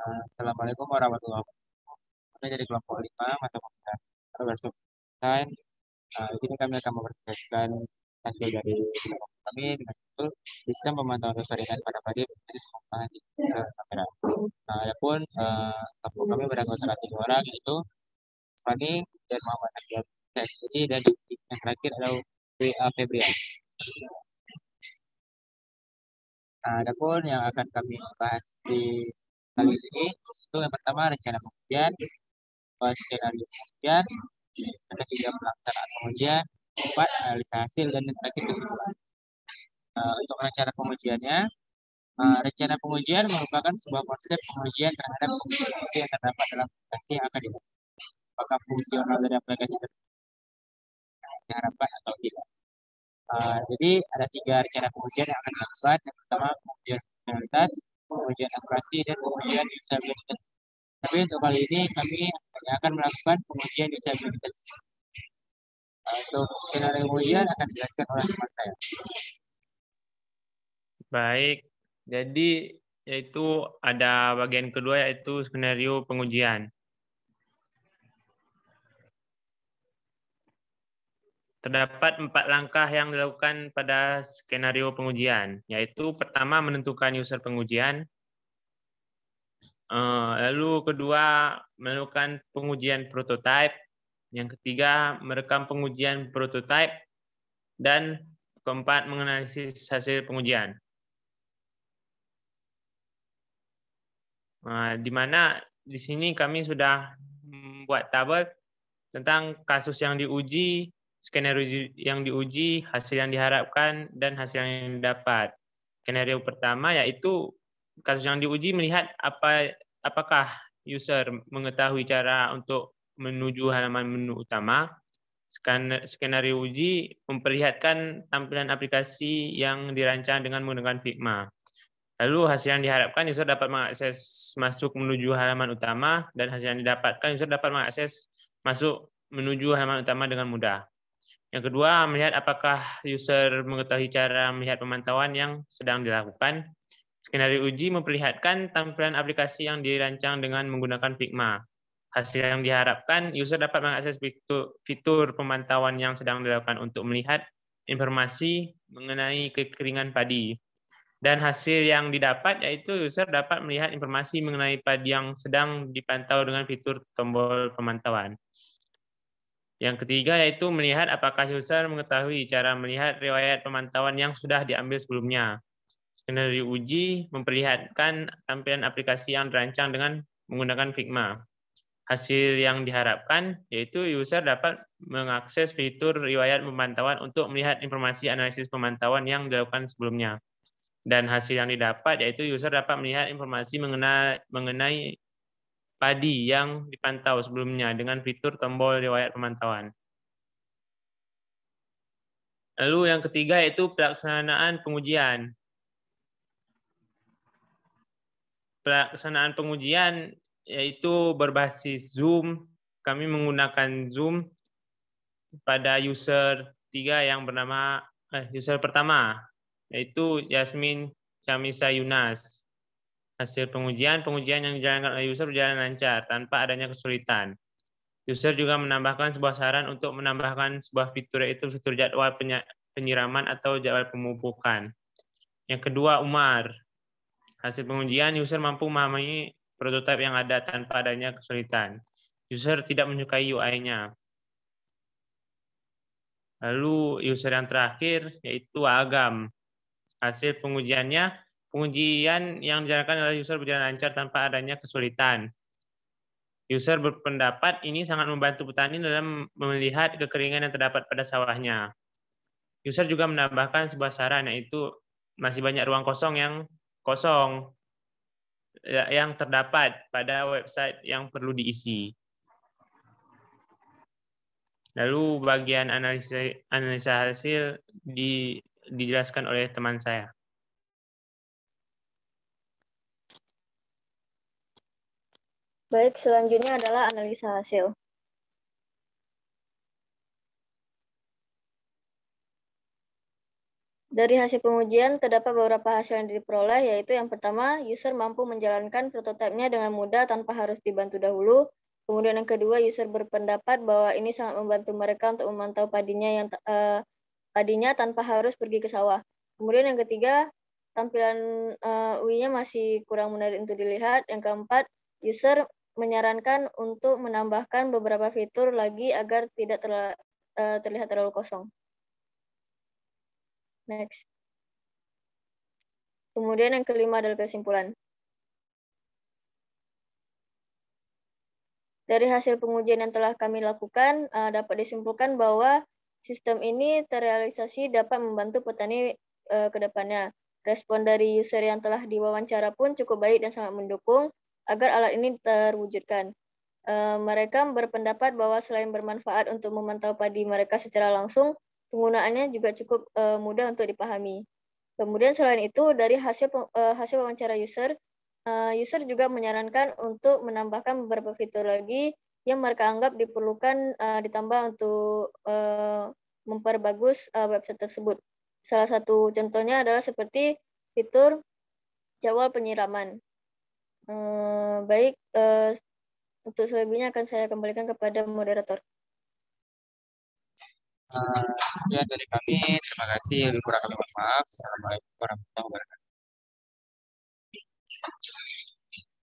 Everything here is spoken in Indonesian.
Assalamualaikum warahmatullahi wabarakatuh. Kami dari kelompok 5 mata kuliah Progressive Design. Di sini kami akan mempresentasikan hasil dari kelompok kami dengan judul sistem pemantauan dosa ringan pada padi berbasis sampah di kamera. Adapun kelompok kami beranggotakan 3 orang, yaitu Fani dan Muhammad Akil Jadi dan yang terakhir adalah WA Febrian. Adapun yang akan kami bahas di kali ini itu yang pertama rencana pengujian, skenario pengujian, yang ketiga pelaksanaan pengujian, 4 analisa hasil, dan yang terakhir kesimpulan. Untuk rencana pengujiannya, rencana pengujian merupakan sebuah konsep pengujian terhadap fungsi yang terdapat dalam aplikasi yang akan dibuat. Apakah fungsional dari aplikasi tersebut diharapkan atau tidak. Jadi ada 3 rencana pengujian yang akan dilakukan. Yang pertama pengujian fungsionalitas, pengujian akurasi, dan pengujian usabilitas. Tapi untuk kali ini kami hanya akan melakukan pengujian usabilitas. Untuk skenario pengujian akan dijelaskan oleh teman saya. Baik, jadi yaitu ada bagian kedua yaitu skenario pengujian. Terdapat 4 langkah yang dilakukan pada skenario pengujian, yaitu pertama menentukan user pengujian, lalu kedua melakukan pengujian prototype, yang ketiga merekam pengujian prototype, dan keempat menganalisis hasil pengujian. Di mana di sini kami sudah membuat tabel tentang kasus yang diuji, skenario yang diuji, hasil yang diharapkan, dan hasil yang didapat. Skenario pertama yaitu kasus yang diuji melihat apakah user mengetahui cara untuk menuju halaman menu utama. Skenario uji memperlihatkan tampilan aplikasi yang dirancang dengan menggunakan Figma. Lalu hasil yang diharapkan user dapat mengakses masuk menuju halaman utama, dan hasil yang didapatkan user dapat mengakses masuk menuju halaman utama dengan mudah. Yang kedua, melihat apakah user mengetahui cara melihat pemantauan yang sedang dilakukan. Skenario uji memperlihatkan tampilan aplikasi yang dirancang dengan menggunakan Figma. Hasil yang diharapkan, user dapat mengakses fitur pemantauan yang sedang dilakukan untuk melihat informasi mengenai kekeringan padi. Dan hasil yang didapat yaitu user dapat melihat informasi mengenai padi yang sedang dipantau dengan fitur tombol pemantauan. Yang ketiga yaitu melihat apakah user mengetahui cara melihat riwayat pemantauan yang sudah diambil sebelumnya. Skenario uji memperlihatkan tampilan aplikasi yang dirancang dengan menggunakan Figma. Hasil yang diharapkan yaitu user dapat mengakses fitur riwayat pemantauan untuk melihat informasi analisis pemantauan yang dilakukan sebelumnya. Dan hasil yang didapat yaitu user dapat melihat informasi mengenai padi yang dipantau sebelumnya dengan fitur tombol riwayat pemantauan. Lalu yang ketiga yaitu pelaksanaan pengujian. Pelaksanaan pengujian yaitu berbasis Zoom. Kami menggunakan Zoom pada user 3 yang bernama user pertama yaitu Yasmin Chamisa Yunas. Hasil pengujian yang dijalankan oleh user berjalan lancar tanpa adanya kesulitan. User juga menambahkan sebuah saran untuk menambahkan sebuah fitur yaitu fitur jadwal penyiraman atau jadwal pemupukan. Yang kedua, Umar. Hasil pengujian, user mampu memahami prototipe yang ada tanpa adanya kesulitan. User tidak menyukai UI-nya. Lalu user yang terakhir yaitu Agam. Hasil pengujian yang dijalankan oleh user berjalan lancar tanpa adanya kesulitan. User berpendapat ini sangat membantu petani dalam melihat kekeringan yang terdapat pada sawahnya. User juga menambahkan sebuah saran yaitu masih banyak ruang kosong yang terdapat pada website yang perlu diisi. Lalu bagian analisa hasil dijelaskan oleh teman saya. Baik, selanjutnya adalah analisa hasil. Dari hasil pengujian, terdapat beberapa hasil yang diperoleh, yaitu yang pertama, user mampu menjalankan prototipenya dengan mudah tanpa harus dibantu dahulu. Kemudian yang kedua, user berpendapat bahwa ini sangat membantu mereka untuk memantau padinya tanpa harus pergi ke sawah. Kemudian yang ketiga, tampilan UI-nya masih kurang menarik untuk dilihat. Yang keempat, user menyarankan untuk menambahkan beberapa fitur lagi agar tidak terlihat terlalu kosong. Next. Kemudian yang kelima adalah kesimpulan. Dari hasil pengujian yang telah kami lakukan, dapat disimpulkan bahwa sistem ini terrealisasi dapat membantu petani ke depannya. Respon dari user yang telah diwawancara pun cukup baik dan sangat mendukung agar alat ini terwujudkan. Mereka berpendapat bahwa selain bermanfaat untuk memantau padi mereka secara langsung, penggunaannya juga cukup mudah untuk dipahami. Kemudian selain itu, dari hasil wawancara user juga menyarankan untuk menambahkan beberapa fitur lagi yang mereka anggap diperlukan ditambah untuk memperbagus website tersebut. Salah satu contohnya adalah seperti fitur jadwal penyiraman. Baik, untuk selebihnya akan saya kembalikan kepada moderator. Sekian dari kami. Terima kasih. Lebih kurang kami mohon maaf. Assalamualaikum warahmatullahi wabarakatuh.